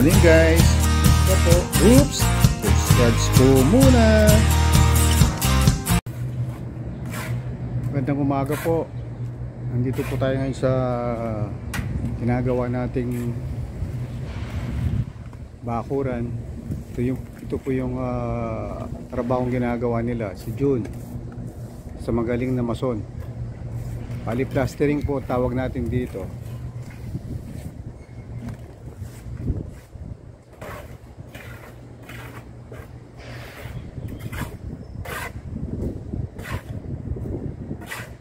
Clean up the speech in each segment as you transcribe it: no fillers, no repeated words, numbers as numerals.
morning guys. Ito po. Oops! Subscribe po muna. Magandang umaga po. Nandito po tayo ngayon sa ginagawa nating bakuran. Ito po yung trabahong ginagawa nila si June sa magaling na mason. Bali plastering po tawag natin dito.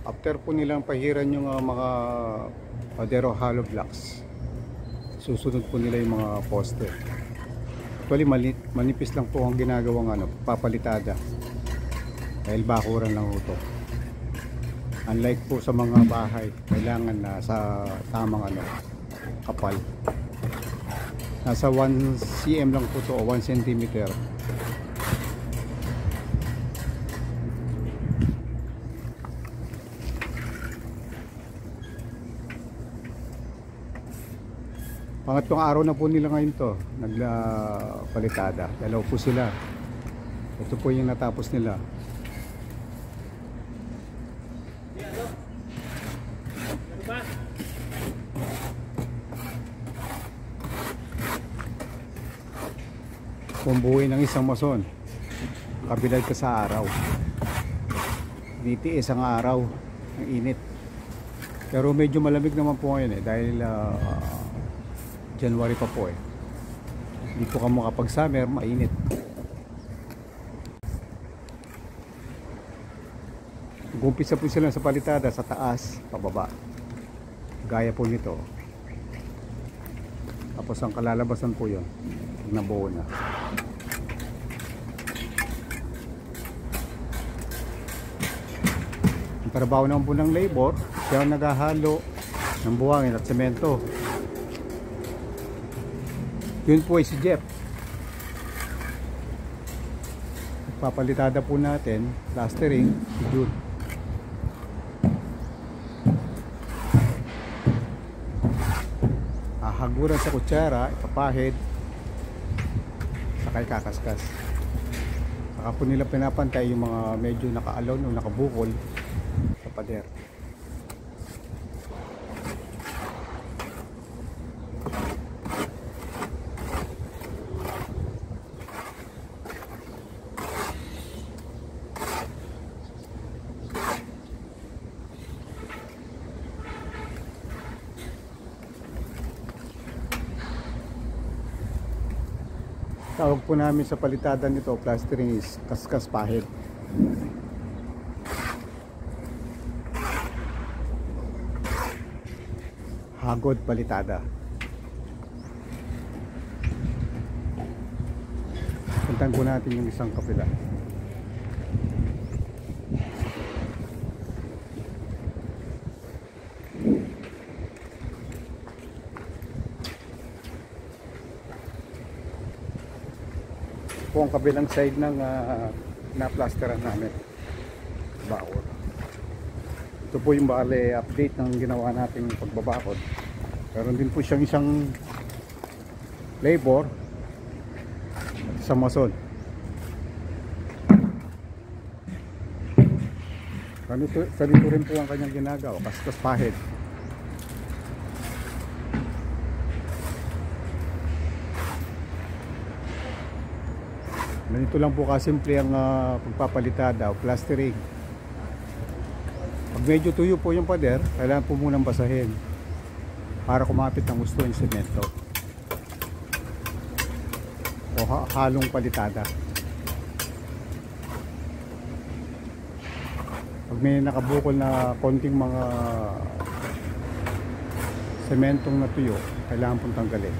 After po nilang pahiran yung mga padero hollow blocks, susunod po nila yung mga poste. Actually manipis lang po ang ginagawang papalitada dahil bakuran lang ito. Unlike po sa mga bahay, kailangan na sa tamang kapal. Nasa 1 cm lang po ito o 1 cm. Pangatlong araw na po nila ngayon to nagpalitada. Dalaw po sila. Ito po yung natapos nila. Pumbuhin ng isang mason, kabilad ka sa araw. Diti isang araw ang init. Pero medyo malamig naman po ngayon dahil January pa po Hindi po ka makapag summer, mainit. Gumpisa po sila sa palitada sa taas, pababa. Gaya po nito. Tapos ang kalalabasan po yun pag nabuo na. Ang trabaho naman po ng labor, siya ang naghahalo ng buhangin at semento. Yun po ay si Jeff. Papalitada po natin, plastering, si Jude. Haguran sa kutsara, ipapahid, saka ikakaskas. Saka po nila pinapantay yung mga medyo naka-alon o nakabukol sa pader. Tawag po namin sa palitada nito, plastering, is kaskas pahid. Hagod palitada. Puntan po natin yung isang kapila. Po ang kabilang side ng na-plasteran namin bakod. Ito po yung bale update ng ginawa nating pagbabakod. Meron din po siyang isang labor at isang mason. Ganito rin po ang kanyang ginagawa, kaskas pahid. Ganito lang po kasimple ang pagpapalitada o plastering. Pag medyo tuyo po yung pader, kailangan po munang basahin para kumapit ng gusto yung semento o halong palitada. Pag may nakabukol na konting mga sementong natuyo, kailangan pong tanggalin.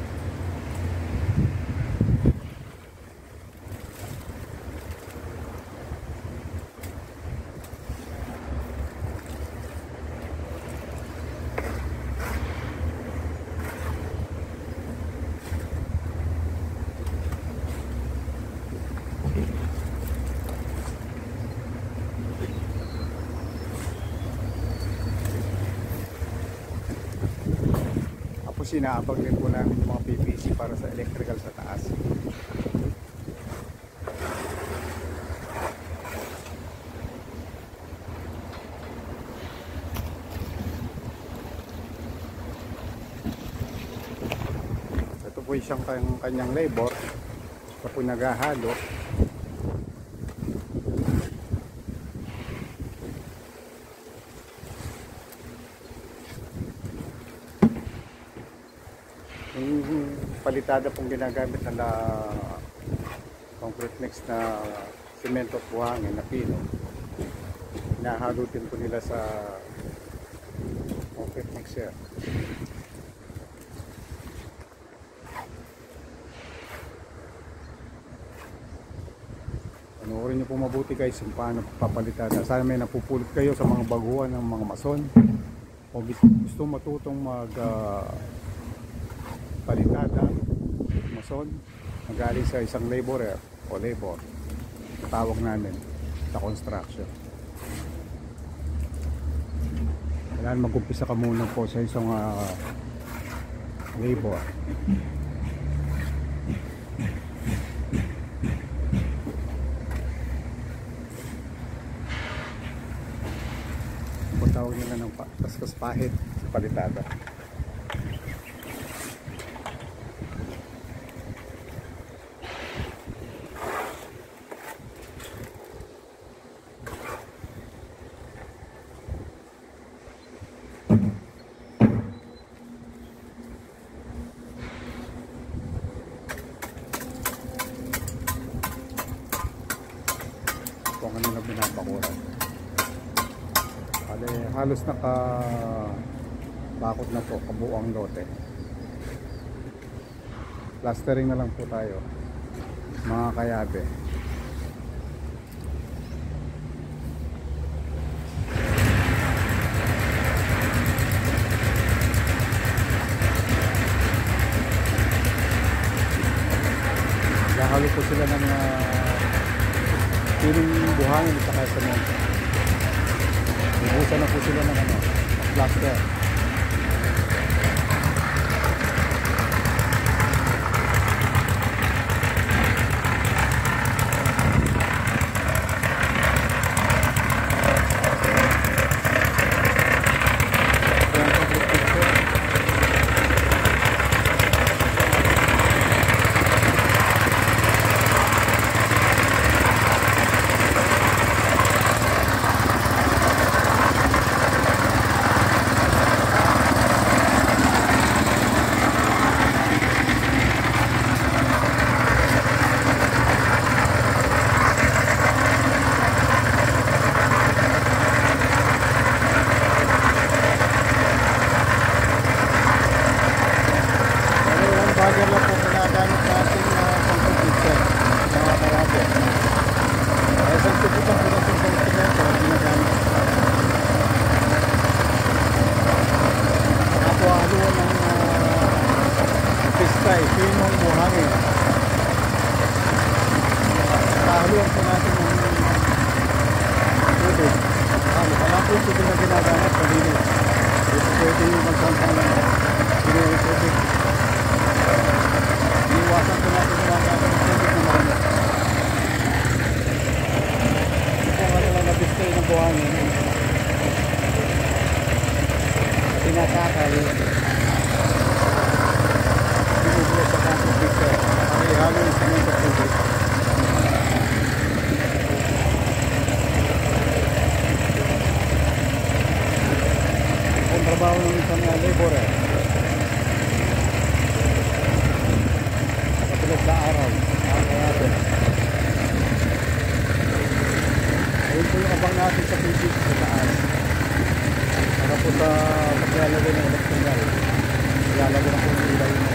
Tapos inaabag din po namin yung mga PVC para sa electrical sa taas. Ito po isang kanyang labor. Ito po naghahalo. Yung palitada pong ginagamit na concrete mix na semento at buhangin na pino, hinahalo din po nila sa concrete mixer. Panoorin nyo po mabuti guys kung paano papalitada. Sana may napupulot kayo sa mga baguhan ng mga mason o gusto matutong mag palitada, mason, magaling sa isang laborer o labor, tawag namin sa construction. Kailangan mag-umpisa ka muna po sa isang labor. Tawag nila ng kaskas pahit sa palitada. Kung ano na binabakuran. Halos nakabakot na po kabuuang lote. Plastering na lang po tayo mga kayabe. Nahalo po sila ng piling buhangin at saka semento. Ibusan na po sila ng plaster. Bagger lang po ginagamit natin pang-computer mga karate. Kaya sa tiputan po natin pang-computer ginagamit. Nakapuhaluan ng pistay, pinong buhangin. Nakahaluan po natin ng tubig. Wala po yung tubig na ginagamit, malinis. Ito pwede yung magsampang pinong tubig. Iwasan po natin mga gamit ng tubig na marami. Kung ano lang nabistay ng buhangin, tinasakal, binubulas sa concrete mixer. Pakihalo yung semento at tubig. Ang trabaho ng isang laborer. Sa araw, natin. Ayun po yung abang natin sa PVC sa taas. Para po sa maglalagay ng electrical. Ilalagay na po yung ilaw.